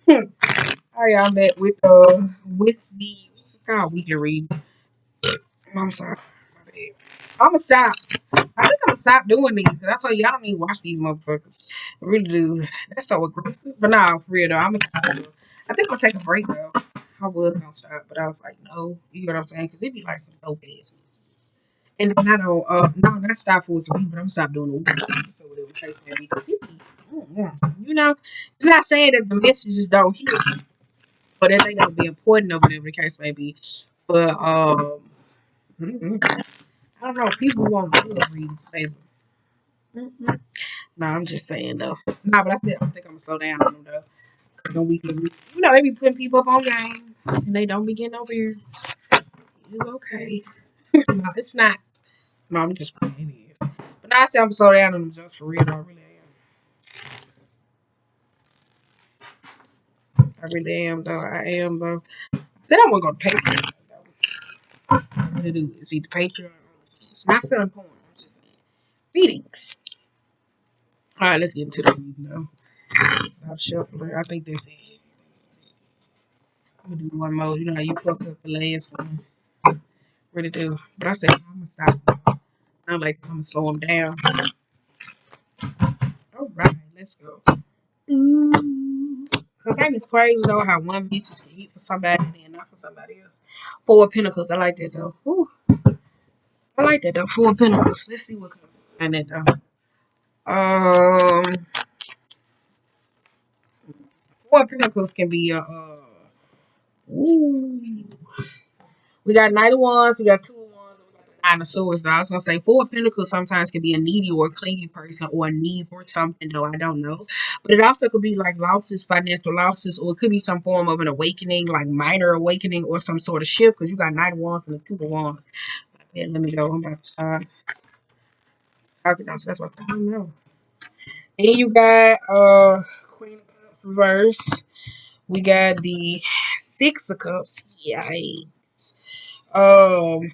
All right, I'm back with the what's it called? We can read. I'm sorry. My bad. I'm gonna stop. I think I'm gonna stop doing these. That's why y'all don't need to watch these motherfuckers. I really do. That's so aggressive. But nah, for real though, I'm gonna stop. I think I'll take a break though. I was gonna stop, but I was like, no, you get what I'm saying? Because it'd be like some dope ass. And then I don't, no, not stop for a week, but I'm gonna stop doing the week. So whatever the case may be, because it be, you know, it's not saying that the messages don't hit, but that they don't be important or whatever the case may be. But I don't know. People want good readings, baby. Mm-mm. No, I'm just saying though. Nah, but I think I'm gonna slow down on them though, because when we can, they be putting people up on game, and they don't be getting over here. It's okay. No, it's not. No, I'm just playing it is. But now I say I'm gonna slow down on them just for real. Though. I really am. I really am though. I am though. I said I wasn't gonna pay for it though. I really do. It's either Patreon or it's not selling porn. I'm just saying. Readings. All right, let's get into the reading though. Stop shuffling. I think that's it. I'm gonna do one more. You know how you fucked up the last one. Really do. But I said I'm gonna stop. I'm like I'm gonna slow them down. All right, let's go. Cause that is crazy though how one bitch is hit for somebody and not for somebody else. Four of Pentacles. I like that though. Ooh, I like that though. Four of Pentacles. Let's see what comes behind that though. Um, Four of Pentacles can be a. Ooh. We got Knight of Wands, we got Two of Wands, and we got the Nine of Swords. Though. I was gonna say Four of Pentacles sometimes can be a needy or clingy person or a need for something, though I don't know. But it also could be like losses, financial losses, or it could be some form of an awakening, like minor awakening or some sort of shift, because you got Knight of Wands and the Two of Wands. Yeah, let me go. I'm about to start talking now, so that's what I don't know. And you got Queen of Cups reverse. We got the Six of Cups. Yikes. Um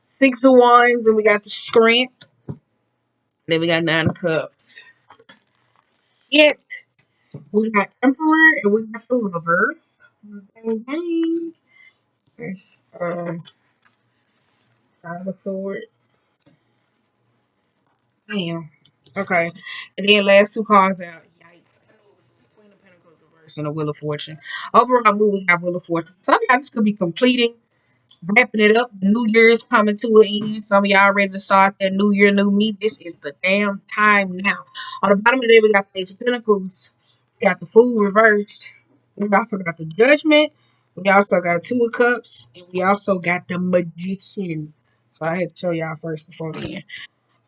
Six of Wands, and we got the Strength. Then we got Nine of Cups. Yet we got Emperor and we got the Lovers. Bang, bang. Okay. Five of Swords. Damn. Okay. And then last two cards out. Yikes. Queen of Pentacles reverse and the Wheel of Fortune. Overall mood, we got Wheel of Fortune. Some of y'all just could be completing, wrapping it up. New Year's coming to an end. Some of y'all ready to start that new year, new me. This is the damn time now. On the bottom of the day, we got Page of Pentacles. We got the Fool reversed. We also got the Judgment. We also got Two of Cups. And we also got the Magician. So I had to show y'all first before then.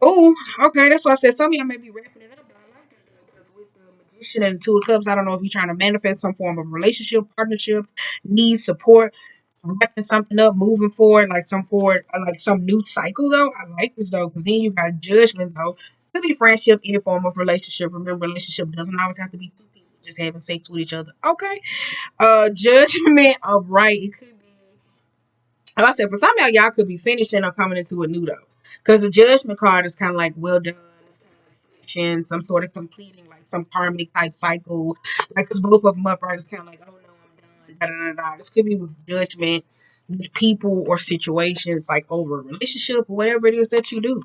Oh, okay. That's why I said some of y'all may be wrapping it up. But I like that because with the Magician and the Two of Cups, I don't know if you're trying to manifest some form of relationship, partnership, need support, wrapping something up, moving forward, like like some new cycle though. I like this though, because then you got Judgment though. Could be friendship, any form of relationship. Remember, relationship doesn't always have to be two people just having sex with each other. Okay. Judgment of right. It could be, like I said, for some of y'all could be finishing or coming into a new though. Because the Judgment card is kind of like well done, some sort of completing like some karmic type cycle. Like, because both of them upright is kind of like, oh no, I'm done. Da, da, da, da. This could be with Judgment, with people or situations like over a relationship or whatever it is that you do.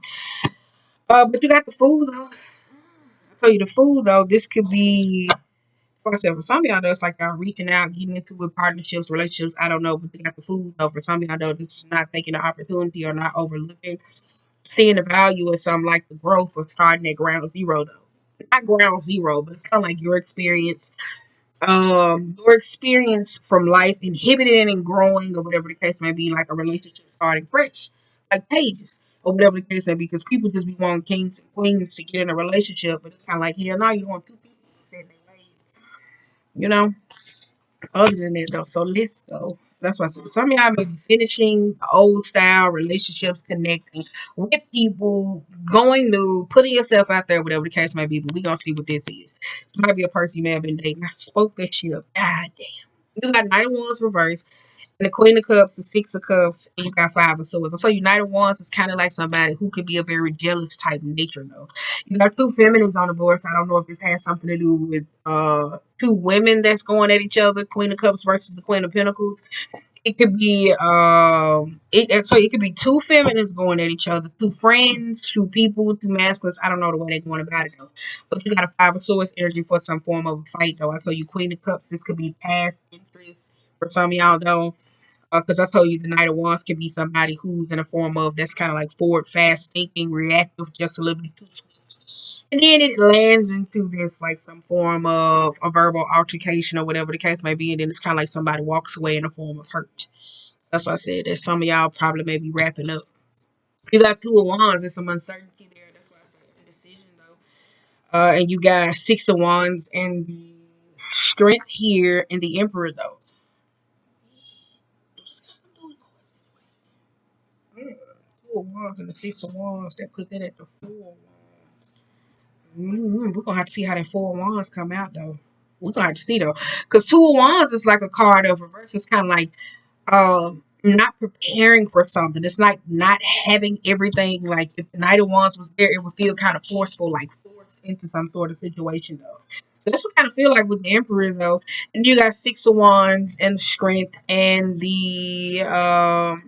But you got the Fool though. I tell you the Fool though. This could be, like I said, for some of y'all though, it's like y'all reaching out, getting into with partnerships, relationships. I don't know, but they got the Fool though. For some of y'all though, this is not taking the opportunity or not overlooking, seeing the value in something like the growth of starting at ground zero though. Not ground zero, but it's kind of like your experience from life inhibiting and growing or whatever the case may be, like a relationship starting fresh, like pages or whatever the case may be, because people just be wanting kings and queens to get in a relationship, but it's kind of like, hell no, you want two people set their ways, you know. Other than that though, so let's go. That's why I said some of y'all may be finishing old style relationships, connecting with people, going new, putting yourself out there, whatever the case may be. But we gonna see what this is. It might be a person you may have been dating. I spoke that shit up. God damn. You got Knight of Wands reversed. And the Queen of Cups, the Six of Cups, and you got Five of Swords. And so United Wands is kind of like somebody who could be a very jealous type nature, though. You got two feminines on the board, so I don't know if this has something to do with two women that's going at each other. Queen of Cups versus the Queen of Pentacles. It could be so it could be two feminines going at each other, two friends, two people, two masculines. I don't know the way they're going about it though. But you got a Five of Swords energy for some form of a fight though. I told you Queen of Cups, this could be past interest for some of y'all though. Because I told you the Knight of Wands can be somebody who's in a form of that's kind of like forward, fast thinking, reactive, just a little bit too swift. And then it lands into this like some form of a verbal altercation or whatever the case may be. And then it's kind of like somebody walks away in a form of hurt. That's why I said that some of y'all probably may be wrapping up. You got Two of Wands, there's some uncertainty there. That's why I said indecision though. And you got Six of Wands and the Strength here and the Emperor though. Two of Wands and the Six of Wands, that put that at the Four of Wands. We're gonna have to see how that Four of Wands come out though. We're gonna have to see though, because Two of Wands is like a card of reverse. It's kind of like not preparing for something. It's like not having everything. Like if the Knight of Wands was there, it would feel kind of forceful, like forced into some sort of situation though. So that's what kind of feel like with the Emperor though. And you got Six of Wands and the Strength and the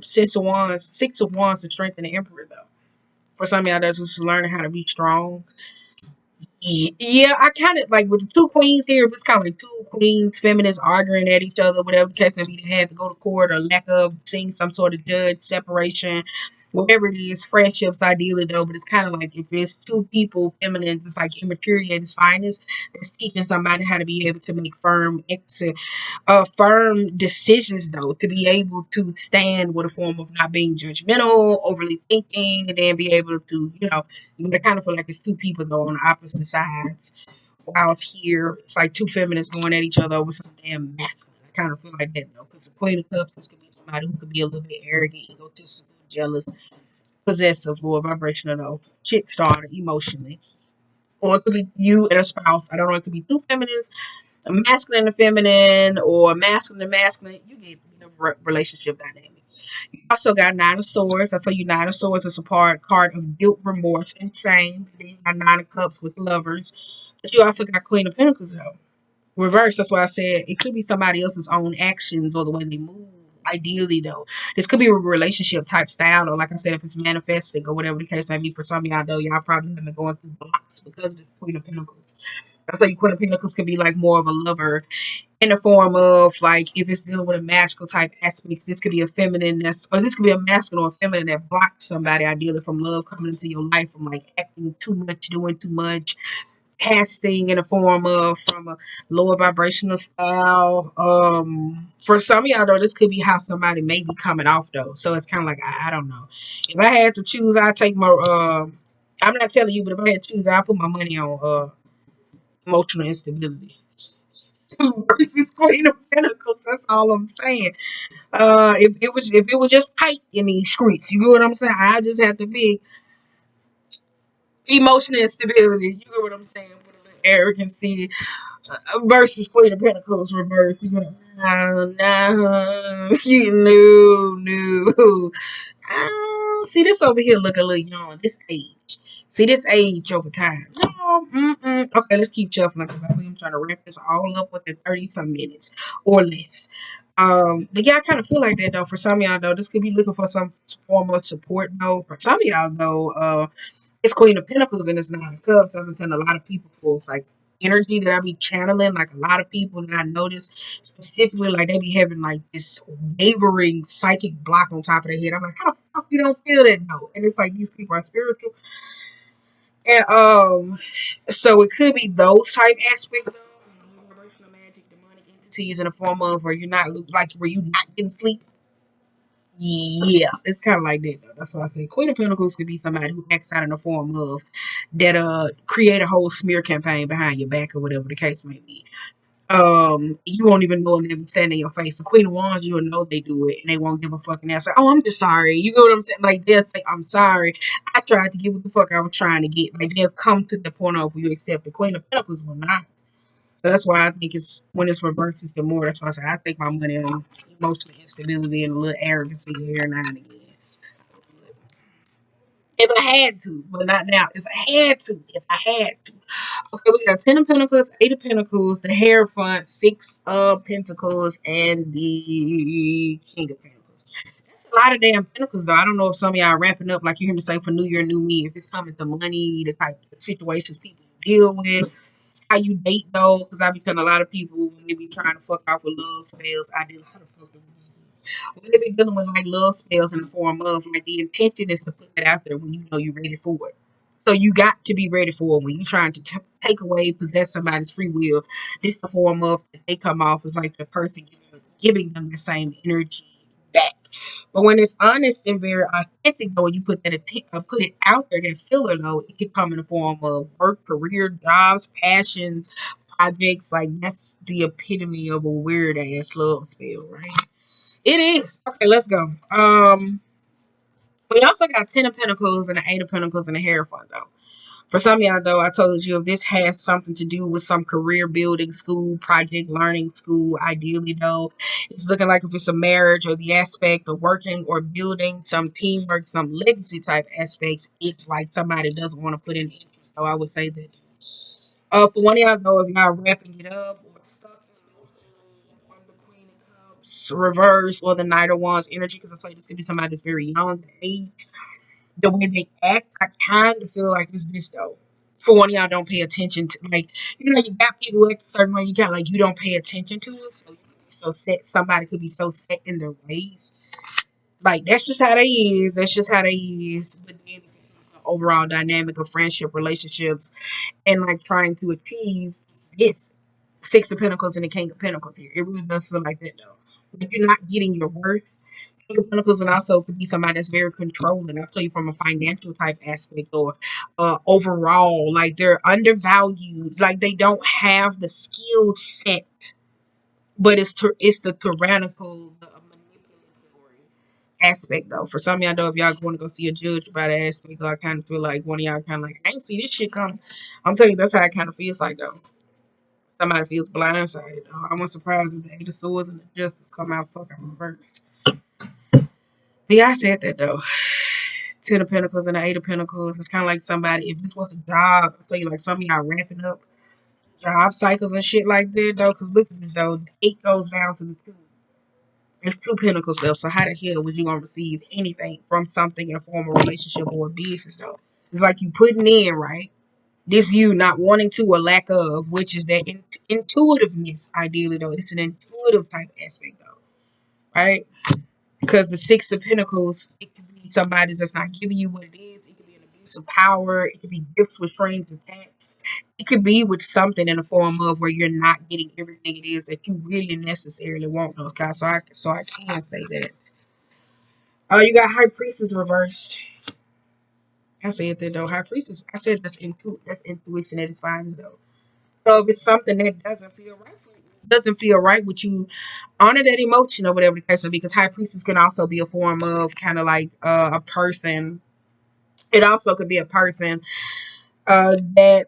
Six of Wands, the Strength and the Emperor though. For some of y'all that's just learning how to be strong. Yeah, I kind of like with the two queens here. If it's kind of like two queens, feminists arguing at each other, whatever the case may be, they had to go to court or lack of seeing some sort of judge separation, whatever it is, friendships ideally though. But it's kind of like if it's two people, feminines, it's like immaturity at its finest. It's teaching somebody how to be able to make firm decisions though, to be able to stand with a form of not being judgmental, overly thinking, and then be able to, I kind of feel like it's two people though on the opposite sides. While it's here, it's like two feminists going at each other over some damn masculine. I kind of feel like that though, because the Queen of Cups, this could be somebody who could be a little bit arrogant, egotistical, jealous, possessive, or vibrational though, chick starter emotionally. Or it could be you and a spouse. I don't know. It could be two feminists, a masculine and feminine, or masculine and masculine. You get the relationship dynamic. You also got Nine of Swords. I tell you, Nine of Swords is a card of guilt, remorse, and shame. Then you got Nine of Cups with lovers. But you also got Queen of Pentacles, though. Reverse, that's why I said it could be somebody else's own actions or the way they move. Ideally, though, this could be a relationship type style, or like I said, if it's manifesting or whatever the case may be. For some of y'all, though, y'all probably have been going through blocks because of this Queen of Pentacles. I tell you, Queen of Pentacles could be like more of a lover in the form of like if it's dealing with a magical type aspects, this could be a feminine that's or this could be a masculine or a feminine that blocks somebody ideally from love coming into your life, from like acting too much, doing too much, casting in a form of from a lower vibrational style. For some of y'all though, this could be how somebody may be coming off though. So it's kind of like I don't know. If I had to choose, I take my I'm not telling you, but if I had to choose, I put my money on emotional instability versus Queen of Pentacles. That's all I'm saying. If it was just tight in these streets, you get what I'm saying? I just have to be emotional instability. You get what I'm saying? With a little arrogancy versus Queen of Pentacles reverse. You know, no, you no. See this over here look a little young. This age. See this age over time. No, okay, let's keep shuffling because I see I'm trying to wrap this all up within 30 some minutes or less. But yeah, I kind of feel like that though. For some of y'all though, this could be looking for some form of support though. For some of y'all though, it's Queen of Pentacles and it's Nine of Cups. I've been telling a lot of people for it's like energy that I be channeling. Like a lot of people that I notice specifically, like they be having like this wavering psychic block on top of their head. I'm like, how the fuck you don't feel that though? And it's like these people are spiritual, and so it could be those type aspects of vibrational magic, demonic entities in a form of where you're not like where you not getting sleep. Yeah, it's kind of like that though. That's why I say Queen of Pentacles could be somebody who acts out in the form of that create a whole smear campaign behind your back or whatever the case may be. You won't even know them, they'll be standing in your face. The Queen of Wands, you'll know they do it and they won't give a fucking answer. Oh, I'm just sorry. You know what I'm saying? Like they'll say, I'm sorry. I tried to get what the fuck I was trying to get. Like they'll come to the point of you accept. The Queen of Pentacles will not. So that's why I think it's when it's reversed, it's the more. That's why I say I think my money on emotional instability and a little arrogancy here now and again. If I had to, but not now. If I had to, if I had to. Okay, we got 10 of Pentacles, 8 of Pentacles, the Hierophant, 6 of Pentacles, and the King of Pentacles. That's a lot of damn Pentacles, though. I don't know if some of y'all are wrapping up, like you hear me say, for New Year, New Me. If it's coming to money, the type of situations people deal with, how you date, though, because I be telling a lot of people when they be trying to fuck off with love spells, I do how to fuck with when they be dealing with like love spells in the form of like the intention is to put that out there when you know you're ready for it. So you got to be ready for it when you're trying to take away, possess somebody's free will. This the form of that they come off as like the person giving them the same energy back. But when it's honest and very authentic, though, when you put that put it out there, that filler though, it can come in the form of work, career, jobs, passions, projects. Like that's the epitome of a weird ass love spell, right? It is. Okay, let's go. We also got 10 of Pentacles and the 8 of Pentacles and the Hierophant though. For some of y'all though, I told you if this has something to do with some career building, school, project, learning, school, ideally though, it's looking like if it's a marriage or the aspect of working or building, some teamwork, some legacy type aspects, it's like somebody doesn't want to put in interest. So I would say that. For one of y'all though, if y'all wrapping it up or stuck on the Queen of Cups reverse or the Knight of Wands energy, because I say this could be somebody that's very young age. The way they act, I kind of feel like it's this though. For one of y'all, don't pay attention to like you got people who act a certain way. You got like you don't pay attention to it, so you could be so set. Somebody could be so set in their ways. Like that's just how they is. That's just how they is. But then the overall dynamic of friendship, relationships, and like trying to achieve this 6 of Pentacles and the King of Pentacles here. It really does feel like that though. Like you're not getting your worth. King of Pentacles and also could be somebody that's very controlling. I'll tell you from a financial type aspect or overall, like they're undervalued. Like they don't have the skill set, but it's the tyrannical, the manipulatory aspect though. For some of y'all though, if y'all want to go see a judge about that aspect, though, I kind of feel like one of y'all kind of like I ain't see this shit come. I'm telling you, that's how it kind of feels like though. Somebody feels blindsided. Though. I'm not surprised if the 8 of Swords and the Justice come out fucking reversed. But yeah, I said that though. 10 of Pentacles and the 8 of Pentacles. It's kind of like somebody, if this was a job, I tell you, like some of y'all ramping up job cycles and shit like that though. Because look at this though, the 8 goes down to the 2. There's 2 Pentacles left. So how the hell would you gonna receive anything from something in a formal relationship or a business though? It's like you putting in, right? This you not wanting to or lack of, which is that intuitiveness, ideally though. It's an intuitive type aspect though, right? Because the 6 of Pentacles, it could be somebody that's not giving you what it is. It could be an abuse of power. It could be gifts with strings attached. It could be with something in the form of where you're not getting everything it is that you really necessarily want those guys. So I can say that. Oh, you got High Priestess reversed. I said that though. High Priestess. I said that's intuition at its finest though. So if it's something that doesn't feel right with you, honor that emotion or whatever the case may be. Because High Priestess can also be a form of kind of like a person. It also could be a person that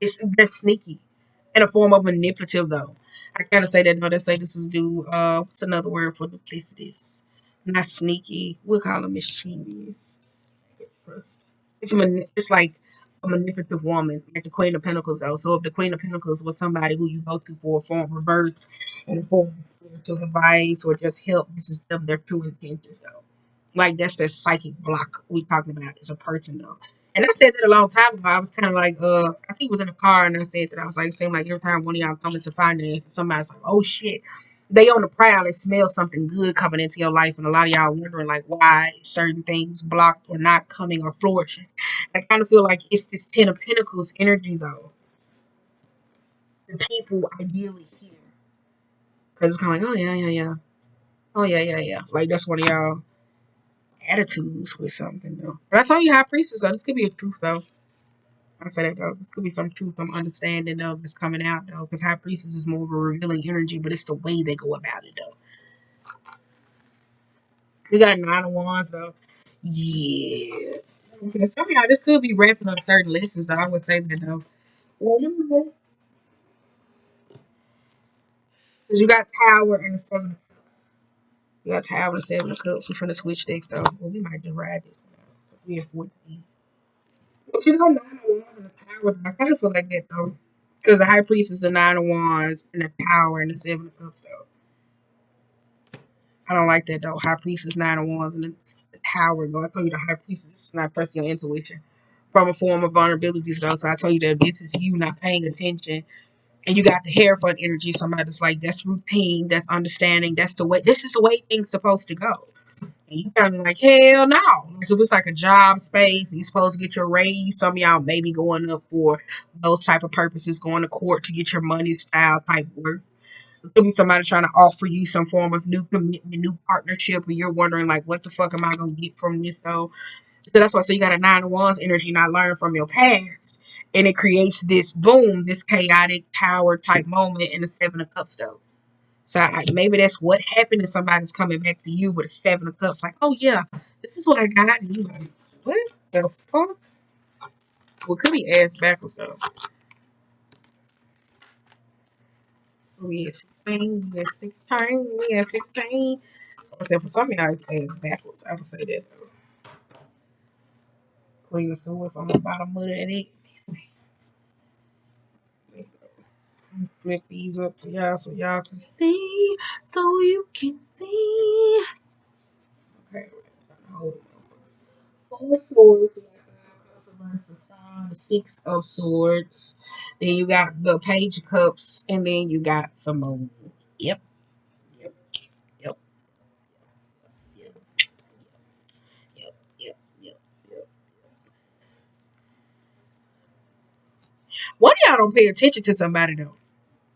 is that's sneaky in a form of manipulative though. I kind of say that no, they say this is due. What's another word for duplicitous? Not sneaky. We'll call them mischievous. Trust. It's like a manipulative woman, like the Queen of Pentacles though. So if the Queen of Pentacles was somebody who you go to for a form of reverse and a form of spiritual advice or just help, this is them their true intentions though. Like that's that psychic block we talking about as a person though. And I said that a long time ago. I was kind of like, I think it was in the car, and I said that I was like, it seemed like every time one of y'all come into finance, somebody's like, oh shit, they on the prowl, they smell something good coming into your life, and a lot of y'all wondering like why certain things blocked or not coming or flourishing. I kind of feel like it's this 10 of Pentacles energy though. The people ideally here, because it's kind of like, oh yeah, yeah, yeah, oh yeah, yeah, yeah. Like that's one of y'all attitudes with something though. But I told you High Priestess though. This could be a truth though. I say that though. This could be some truth, some understanding though that's coming out though. Because High Priestess is more of a revealing energy, but it's the way they go about it though. We got 9 of Wands though. Yeah. Okay, some of y'all this could be wrapping up certain lessons though. I would say that though. Wait a minute. Because you got Tower and the Seven. You got Tower and the Seven of Cups. We're finna switch decks though. Well, we might just ride this one out. 'Cause we have 14. But you know, Nine of Wands and the Tower. I kind of feel like that though. Because the High Priest is the Nine of Wands and the Tower and the Seven of Cups though. I don't like that though. High Priest is Nine of Wands and the Tower though. I told you the High Priest is not trusting your intuition from a form of vulnerabilities though. So I told you that this is you not paying attention. And you got the Hierophant energy. Somebody's like, that's routine, that's understanding, that's the way, this is the way things supposed to go. And you kind of like, hell no. Like if it's like a job space, and you're supposed to get your raise. Some of y'all may be going up for those type of purposes, going to court to get your money style type work. It could be somebody trying to offer you some form of new commitment, new partnership, and you're wondering like, what the fuck am I gonna get from this though? So that's why I say you got a Nine of Wands energy, not learning from your past, and it creates this boom, this chaotic tower type moment in the Seven of Cups though. So maybe that's what happened, and somebody's coming back to you with a Seven of Cups, like, oh yeah, this is what I got, and you like, what the fuck? Well, could be ass backwards though. We had 16, we had 16, we had 16. I said for some of y'all it's ass backwards. I would say that though. Queen of Swords on the bottom of it. Flip these up for y'all so y'all can see. So you can see. Okay, hold on. Four swords. You got the Star, the Six of Swords. Then you got the Page of Cups, and then you got the Moon. Yep, yep, yep, yep, yep, yep, yep, yep. One of y'all don't pay attention to somebody though.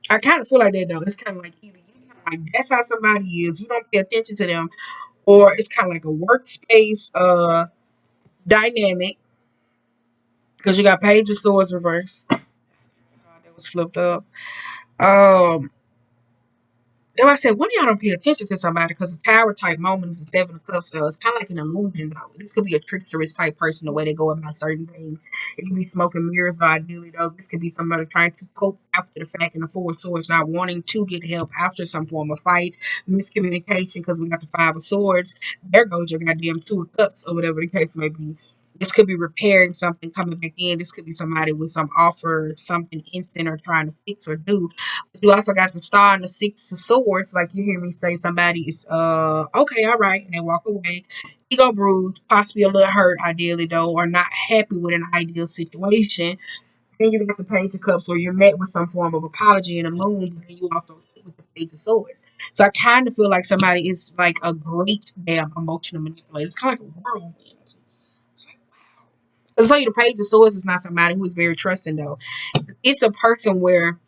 I kind of feel like that though. It's kind of like either you like that's how somebody is. You don't pay attention to them, or it's kind of like a workspace dynamic because you got Page of Swords reverse. That was flipped up. Um, then I said, when y'all don't pay attention to somebody because the tower type moment is the Seven of Cups, though. It's kind of like an illusion, though. This could be a treacherous type person, the way they go about certain things. It could be smoke and mirrors, though, ideally, though. This could be somebody trying to cope after the fact in the Four of Swords, not wanting to get help after some form of fight, miscommunication, because we got the Five of Swords. There goes your goddamn Two of Cups, or whatever the case may be. This could be repairing something coming back in. This could be somebody with some offer, something instant or trying to fix or do. But you also got the Star and the Six of Swords. Like you hear me say somebody is okay, all right, and they walk away. Ego bruised, possibly a little hurt, ideally though, or not happy with an ideal situation. Then you got the Page of Cups where you're met with some form of apology in the moon, but then you also hit with the Page of Swords. So I kind of feel like somebody is like a great damn emotional manipulator. It's kind of like a whirlwind. It's like, I'll tell you, the Page of Swords is not somebody who is very trusting though. It's a person where,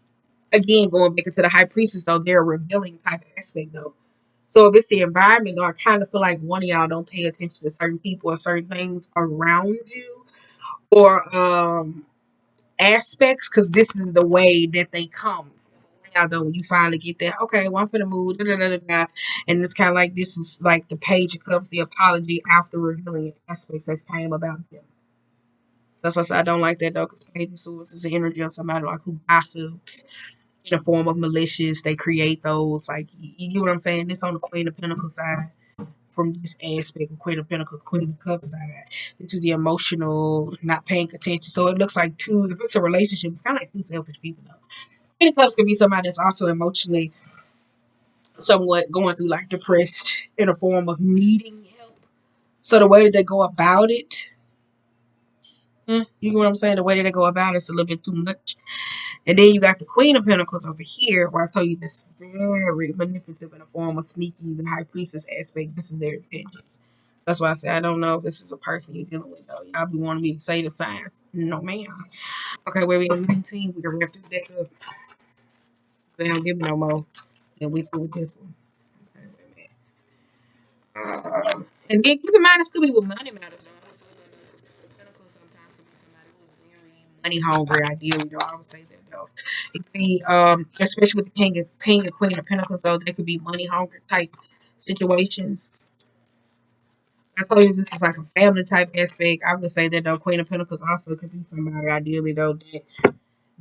again, going back into the High Priestess though, they're a revealing type of aspect though. So if it's the environment though, I kind of feel like one of y'all don't pay attention to certain people or certain things around you or aspects because this is the way that they come. Y'all though, when you finally get there, okay, one for the mood, da, da, da, da, da. And it's kind of like this is like the Page of Cups, the apology after revealing aspects that came about them. So that's why I said I don't like that though, because Page of Swords is the energy of somebody like who gossips in the form of malicious. They create those, like, you get what I'm saying? This on the Queen of Pentacles side, from this aspect of Queen of Pentacles, Queen of Cups side, which is the emotional, not paying attention. So it looks like two, if it's a relationship, it's kind of like two selfish people though. Queen of Cups could be somebody that's also emotionally somewhat going through like depressed in a form of needing help. So the way that they go about it, you know what I'm saying? The way that they go about it's a little bit too much. And then you got the Queen of Pentacles over here, where I told you this very manipulative in a form of sneaky, the High Priestess aspect. This is their intentions. That's why I say I don't know if this is a person you're dealing with, though. Y'all be wanting me to say the signs. No, ma'am. Okay, where we on 19, we can wrap this deck up. They don't give me no more. And we through with this one. Okay, wait a minute. And then keep in mind, this could be with money matters, though. Pentacles sometimes could be somebody who's very money hungry, ideally, though. I would say that, though. It could be, especially with the King and Queen of Pentacles, though, they could be money hungry type situations. I told you this is like a family type aspect. I would say that, though, Queen of Pentacles also could be somebody, ideally, though, that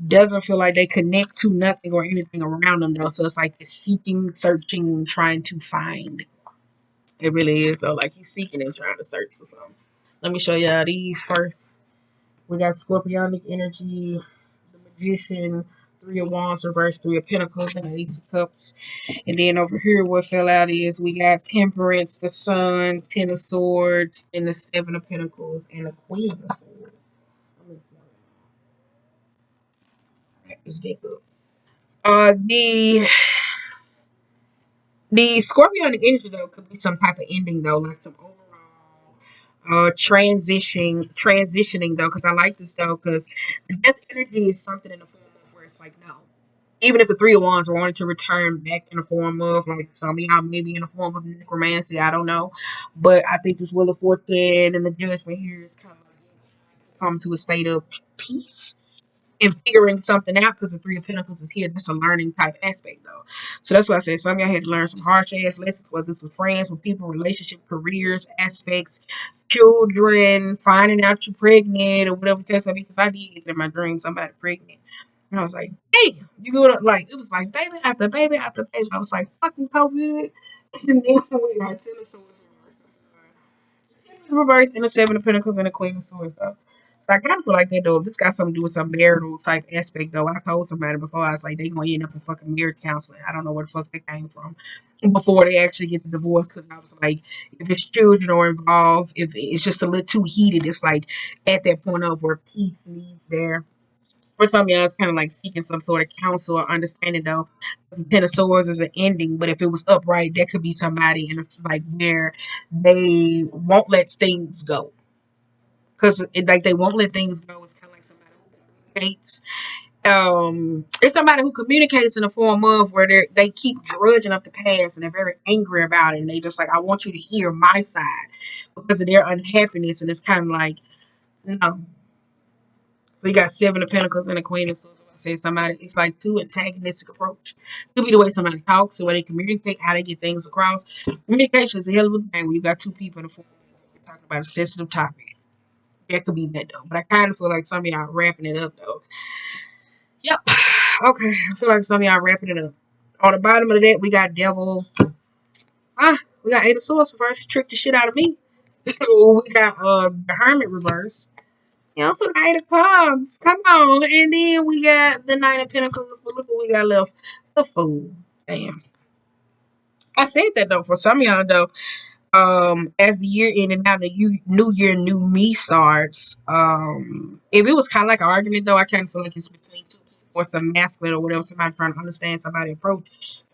doesn't feel like they connect to nothing or anything around them though. So it's like this seeking, searching, trying to find. It really is though. Like you seeking and trying to search for something. Let me show y'all these first. We got Scorpionic energy, the Magician, Three of Wands, reverse Three of Pentacles, and Ace of Cups. And then over here, what fell out is we got Temperance, the Sun, Ten of Swords, and the Seven of Pentacles, and the Queen of Swords. This deck up. The Scorpionic energy though could be some type of ending though, like some overall transitioning though, because I like this though, because the death energy is something in the form of where it's like no. Even if the Three of Wands wanted to return back in the form of like some of y'all maybe in the form of necromancy, I don't know. But I think this Wheel of Fortune and the judgment here is kind of like come to a state of peace and figuring something out because the Three of Pentacles is here. That's a learning type aspect though. So that's why I said some of y'all had to learn some harsh ass lessons, whether it's with friends, with people, relationship, careers, aspects, children, finding out you're pregnant or whatever the case may be. Because I did get in my dream somebody pregnant. And I was like, damn, you go to like it was like baby after baby after baby. I was like, fucking COVID. And then we got Ten of Swords reverse and the Seven of Pentacles and the Queen of Swords though. So I kind of feel like that though. This got something to do with some marital type aspect though. I told somebody before I was like they gonna end up in fucking marriage counseling. I don't know where the fuck they came from before they actually get the divorce because I was like, if it's children are involved, if it's just a little too heated, it's like at that point of where peace needs there. For some of y'all, it's kind of like seeking some sort of counsel or understanding though. The Ten of Swords is an ending, but if it was upright, that could be somebody in a, like where they won't let things go because like they won't let things go. It's kind of like somebody who communicates. It's somebody who communicates in a form of where they keep drudging up the past and they're very angry about it, and they just like I want you to hear my side because of their unhappiness, and it's kind of like no. So you got Seven of Pentacles and the Queen of Swords. I say somebody, it's like two antagonistic approach. Could be the way somebody talks, the way they communicate, how they get things across. Communication is a hell of a thing when you got two people in the form. We're talking about a sensitive topic. That could be that though. But I kind of feel like some of y'all wrapping it up though. Yep. Okay. I feel like some of y'all wrapping it up. On the bottom of that, we got Devil. We got Eight of Swords reverse. Trick the shit out of me. We got the Hermit reverse. You also got Eight of Cups. Come on. And then we got the Nine of Pentacles. But look what we got left. The Fool. Damn. I said that though. For some of y'all though, as the year ended now, the new year, new me starts. If it was kind of like an argument though, I kind of feel like it's between two people or some masculine or whatever. Somebody trying to understand somebody's approach.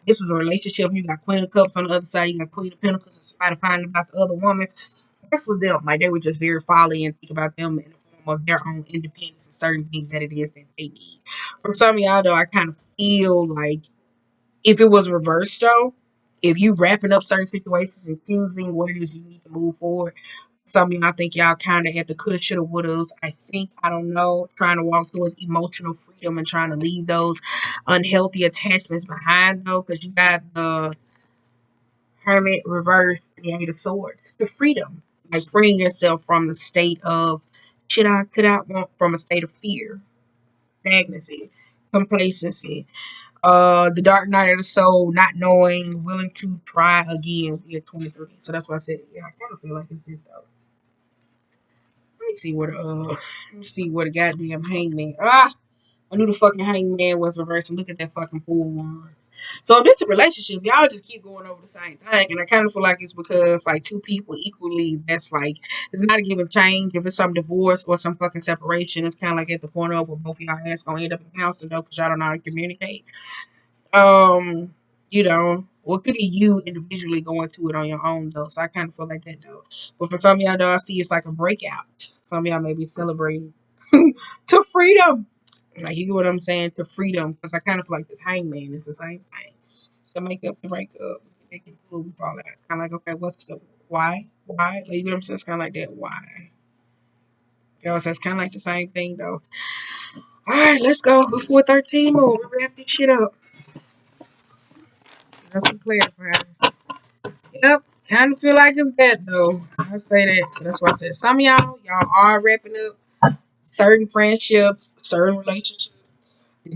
This was a relationship. You got Queen of Cups on the other side. You got Queen of Pentacles. And somebody finding about the other woman. This was them. Like they were just very folly and think about them in the form of their own independence and certain things that it is that they need. For some of y'all though, I kind of feel like if it was reversed though, if you wrapping up certain situations and choosing what it is you need to move forward, some of y'all think y'all kind of at the coulda, shoulda, wouldas. I think, I don't know, trying to walk towards emotional freedom and trying to leave those unhealthy attachments behind though, because you got the Hermit reverse the Eight of Swords, the freedom, like freeing yourself from the state of should I, could I, want from a state of fear, stagnancy, complacency. The Dark Night of the Soul, not knowing, willing to try again. Year 23. So that's why I said, yeah, I kind of feel like it's this though. Let me see where the goddamn hangman. I knew the fucking hangman was reversed. Look at that fucking Fool one. So if this is a relationship, y'all just keep going over the same thing. And I kind of feel like it's because like two people equally, that's like, it's not a give and change. If it's some divorce or some fucking separation, it's kind of like at the point of where both of y'all ass gonna end up in counseling though, because y'all don't know how to communicate. Um, what could be you individually going through it on your own though. So I kind of feel like that though. But for some of y'all though, I see it's like a breakout. Some of y'all may be celebrating to freedom. Like you get what I'm saying? To freedom. Because I kind of feel like this hangman is the same thing. So make up to break up. Make it cool all that. It's kinda like, okay, what's the why? Why? Like you get what I'm saying? It's kinda like that. Why? So it's kinda like the same thing though. Alright, let's go. Let's go 13 more. We wrap this shit up. That's some clarifiers. Yep, kind of feel like it's that though. I say that, so that's why I said some of y'all are wrapping up certain friendships, certain relationships.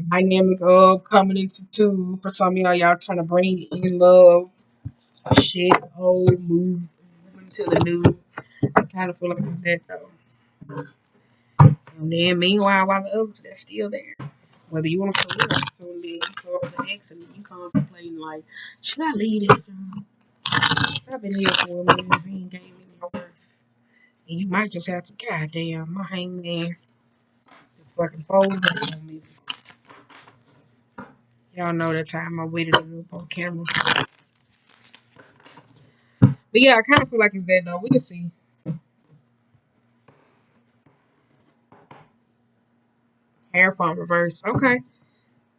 Dynamic of coming into two. For some of y'all trying to bring in love, shit, old, moving to the new. I kind of feel like it's that though. And then meanwhile, while the others they're still there. Whether you want to career, so then you go up to X and you contemplating like, should I leave this job? I've been here for a minute, he ain't gave me my worth. And you might just have to, goddamn, my hangman fucking fold on me. Y'all know that time I waited it up on camera. But yeah, I kind of feel like it's that though. We can see. Hair font reverse. Okay.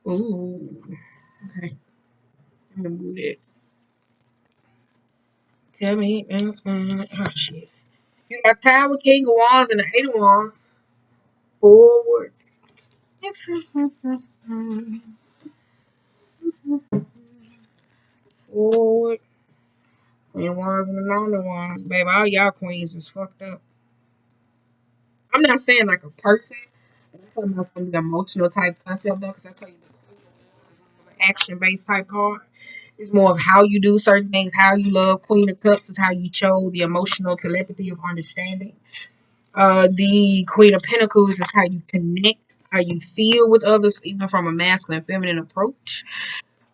Ooh. Okay. I'm gonna move it. Tell me. Oh shit. You got Tower, King of Wands, and the Eight of Wands. Forward. Forward. Queen of Wands and the Nine of Wands. Baby, all y'all queens is fucked up. I'm not saying like a person. I'm talking about from the emotional type concept though, because I tell you the action based type card. It's more of how you do certain things, how you love. Queen of Cups is how you show the emotional telepathy of understanding. The Queen of Pentacles is how you connect, how you feel with others, even from a masculine, feminine approach.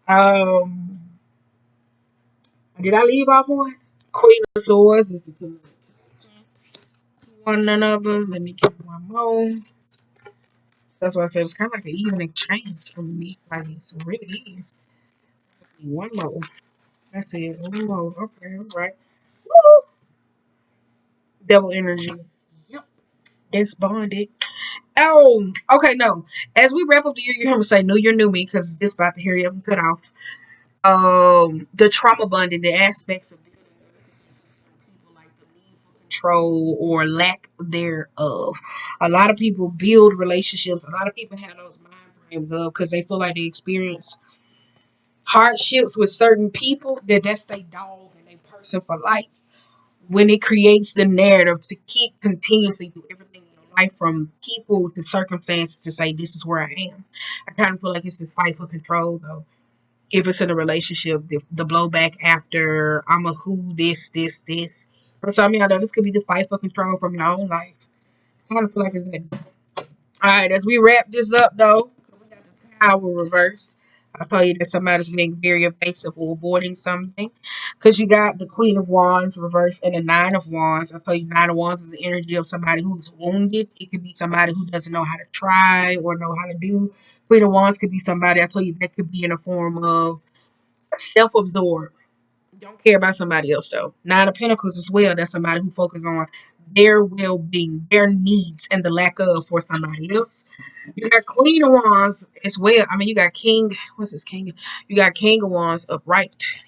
Um, did I leave off one? Queen of Swords is the one another. Let me get one more. That's why I said it's kind of like an even exchange for me. Like it really is. One more. That's it. One more. Okay, all right. Woo! Double energy. Yep. It's bonded. Oh, okay, no. As we wrap up the year, you hear me say new year, new me, because this about to hurry up and cut off. The trauma bonding, the aspects of building people like the need for control or lack thereof. A lot of people build relationships. A lot of people have those mind frames up because they feel like they experience hardships with certain people that's their dog and they person for life. When it creates the narrative to keep continuously do everything in your life from people to circumstances to say this is where I am. I kind of feel like it's this fight for control though. If it's in a relationship, the blowback after I'm a who this. For some of y'all know this could be the fight for control from your own life. I kind of feel like it's that. All right, as we wrap this up though, we got the tower reversed. I tell you that somebody's being very evasive or avoiding something. Because you got the Queen of Wands reversed and the Nine of Wands. I tell you, Nine of Wands is the energy of somebody who's wounded. It could be somebody who doesn't know how to try or know how to do. Queen of Wands could be somebody, I tell you, that could be in a form of self-absorbed. Don't care about somebody else though. Nine of Pentacles as well. That's somebody who focuses on their well-being, their needs, and the lack of for somebody else. You got Queen of Wands as well. I mean, you got King. What's this King? You got King of Wands upright.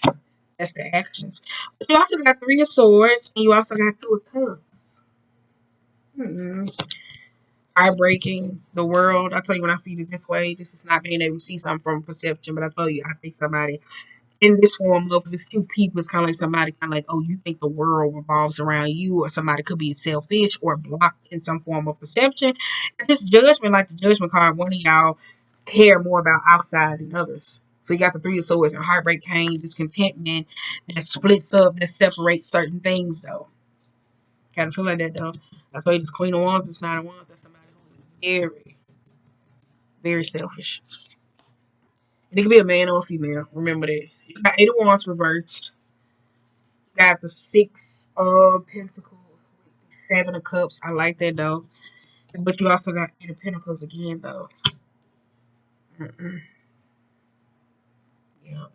That's the actions. But you also got Three of Swords, and you also got Two of Cups. Hmm. Eye-breaking the world. I tell you, when I see this way, this is not being able to see something from perception. But I tell you, I think somebody in this form of this two people is kind of like somebody kind of like, oh, you think the world revolves around you, or somebody could be selfish or blocked in some form of perception. If it's judgment, like the judgment card, one of y'all care more about outside than others. So you got the Three of Swords and heartbreak, pain, discontentment that splits up, that separates certain things though. Kind of feel like that though. That's why this Queen of Wands, this Nine of Wands, that's somebody who is very, very selfish. It could be a man or a female. Remember that. You got Eight of Wands reversed. Got the Six of Pentacles, Seven of Cups. I like that though. But you also got Eight of Pentacles again though. Mm-mm. Yeah.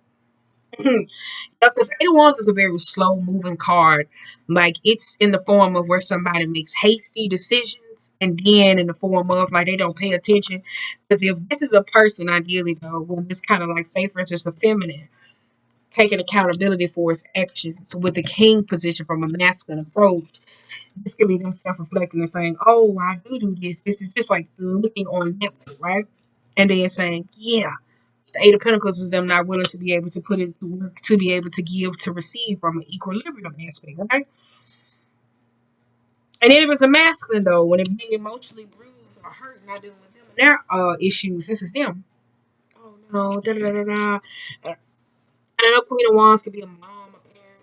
Because Eight of Wands is a very slow moving card. Like it's in the form of where somebody makes hasty decisions, and then in the form of like they don't pay attention. Because if this is a person, ideally though, when it's kind of like, say for instance, a feminine taking accountability for its actions with the king position from a masculine approach. This could be them self-reflecting and saying, "Oh, I do this. This is just like looking on them, right?" And then saying, "Yeah." The Eight of Pentacles is them not willing to be able to put it to work, to be able to give, to receive from an equilibrium aspect, right? And then if it's a masculine though, when it being emotionally bruised or hurt, not dealing with them their issues. This is them. Oh no, da da da da. I know Queen of Wands could be a mom, a parent,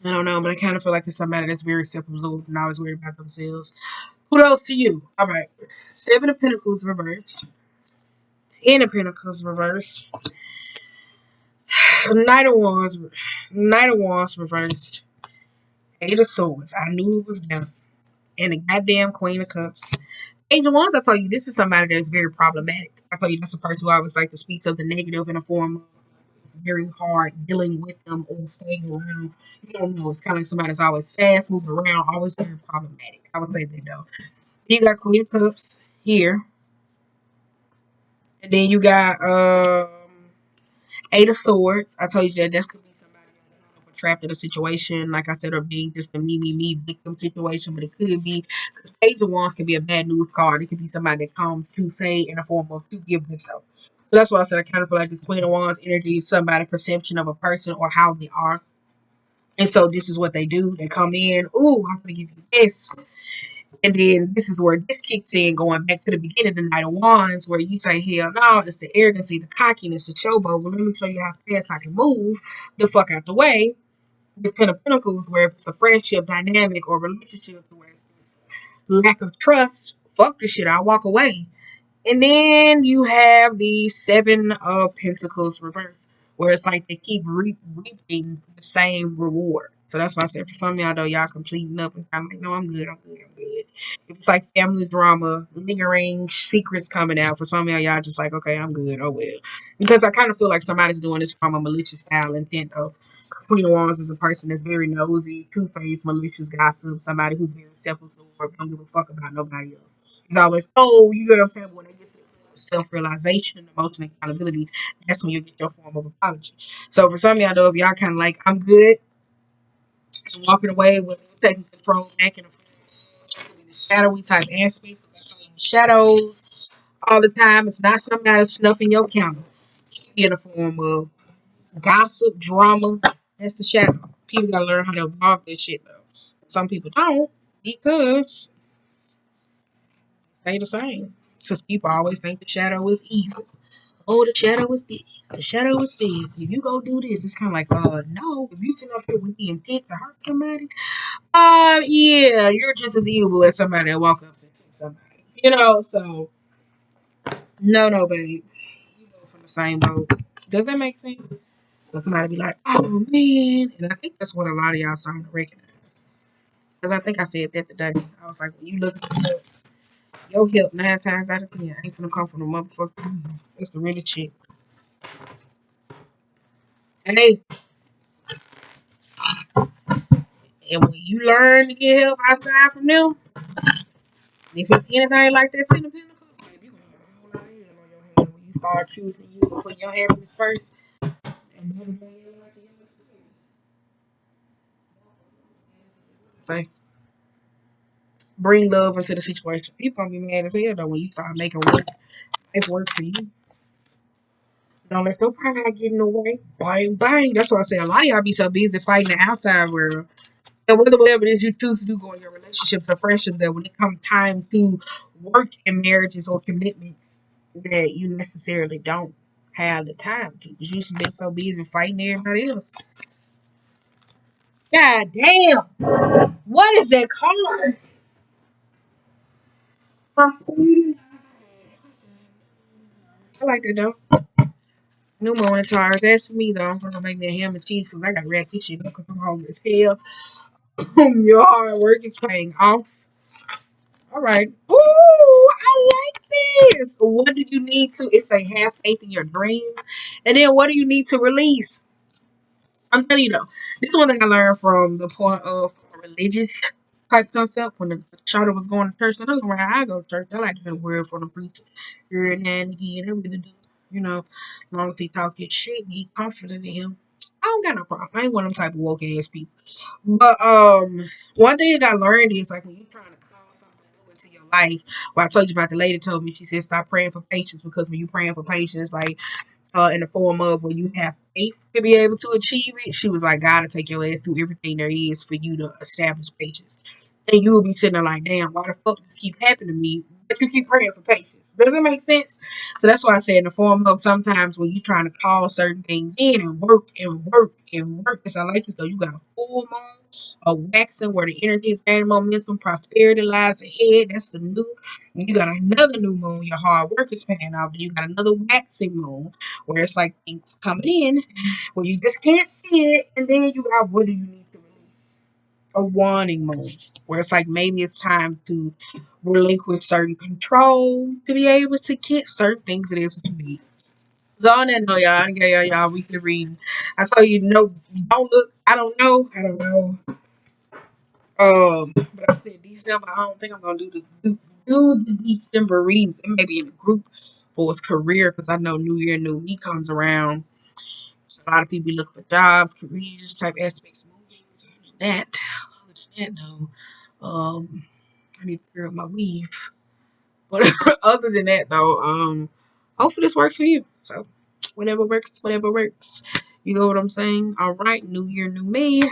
I don't know, but I kind of feel like it's somebody that's very self-absorbed and always worried about themselves. Who else to you? All right, Seven of Pentacles reversed, Ten of Pentacles reversed, Knight of Wands reversed, Eight of Swords. I knew it was them, and the goddamn Queen of Cups. Age of Wands, I tell you, this is somebody that is very problematic. I tell you, that's a person who always like to speak of the negative in a form of it's very hard dealing with them or staying around. You don't know. It's kind of like somebody that's always fast, moving around, always very problematic. I would say that though. You got Queen of Cups here, and then you got Eight of Swords. I told you that this could be somebody trapped in a situation, like I said, or being just a me victim situation, but it could be because Page of Wands can be a bad news card. It could be somebody that comes to say in a form of to give this help. So that's why I said I kind of feel like this Queen of Wands energy is somebody's perception of a person or how they are. And so this is what they do. They come in, ooh, I'm gonna give you this. And then this is where this kicks in, going back to the beginning of the Knight of Wands, where you say, hell no, it's the arrogancy, the cockiness, the showboat. Well, let me show you how fast I can move the fuck out the way. The Ten of Pentacles, where if it's a friendship dynamic or relationship, where it's lack of trust, fuck this shit, I'll walk away. And then you have the Seven of Pentacles reverse, where it's like they keep reaping the same reward. So that's why I said for some of y'all though, y'all completing up and kind of like, no, I'm good, I'm good, I'm good. If it's like family drama, lingering secrets coming out, for some of y'all just like, okay, I'm good, oh well. Because I kind of feel like somebody's doing this from a malicious style intent though. Queen of Wands is a person that's very nosy, two-faced, malicious gossip, somebody who's very self-absorbed, don't give a fuck about nobody else. It's always, oh, you get what I'm saying? But when they get to self-realization and emotional accountability, that's when you get your form of apology. So for some of y'all, though, if y'all kind of like, I'm good, and walking away with taking control back in the shadowy type aspects, because that's in the shadows all the time. It's not somebody snuffing your counter. In the form of gossip, drama. That's the shadow. People gotta learn how to evolve this shit though. Some people don't because they the same. Because people always think the shadow is evil. Oh, the shadow is this. The shadow is this. If you go do this, it's kind of like, no. If you turn up here with the intent to hurt somebody, yeah, you're just as evil as somebody that walk up to somebody. You know, so no, babe. You go from the same boat. Does that make sense? So somebody be like, oh man. And I think that's what a lot of y'all starting to recognize. Because I think I said that today. I was like, when you look at your help 9 times out of 10 ain't gonna come from the motherfucker. That's the really shit. Hey, and when you learn to get help outside from them, if it's anything like that Ten of Pentacles, baby, you gonna have a whole lot of hell on your hand when you start choosing you to put your happiness first. And everything else like say, bring love into the situation. People gonna be mad as hell though when you start making life work for you. Don't let your pride get in the way. Bang, bang. That's why I say a lot of y'all be so busy fighting the outside world. And whatever it is you choose to do go in your relationships or friendships, that when it comes time to work in marriages or commitments, that you necessarily don't have the time to. Because you've been so busy fighting everybody else. God damn. What is that card? Prosperity. I like that though. New morning tires. As for me though, I'm gonna make me a ham and cheese because I gotta wrap this shit up because I'm hungry as hell. Your hard work is paying off. All right. Ooh, I like this. What do you need to? It's a have faith in your dreams, and then what do you need to release? I'm telling you though, this is one thing I learned from the point of religious type concept when the shorter was going to church. I don't know where I go to church. I like to hear the word from the preacher here and then again. I really do. You know, as long as he talk his shit, be confident in him. I don't got no problem. I ain't one of them type of woke ass people. But one thing that I learned is like when you're trying to call something new into your life. Well, I told you about the lady told me she said stop praying for patience because when you praying for patience, like in the form of when you have faith to be able to achieve it, she was like, God to take your ass through everything there is for you to establish patience. And you will be sitting there like, damn, why the fuck this keep happening to me? But you keep praying for patience. Does it make sense? So that's why I say in the form of sometimes when you're trying to call certain things in and work and work and work, it's like as though you got a full moon, a waxing where the energy is gaining momentum, prosperity lies ahead. That's the new. And you got another new moon, your hard work is paying off. Then you got another waxing moon where it's like things coming in where you just can't see it. And then you got what do you need to release? A warning mode where it's like maybe it's time to relinquish certain control to be able to get certain things it is that you need. So on that note, y'all, I gave y'all weekly reading. I told you no, don't look. I don't know. But I said December. I don't think I'm gonna do the December readings. It may be in a group for its career because I know New Year, New Me comes around. So a lot of people be looking for jobs, careers, type aspects, moving. So I do that. Other than that, though, I need to figure out my weave. But other than that, though, hopefully this works for you. So whatever works, whatever works. You know what I'm saying? All right, New Year, New Me.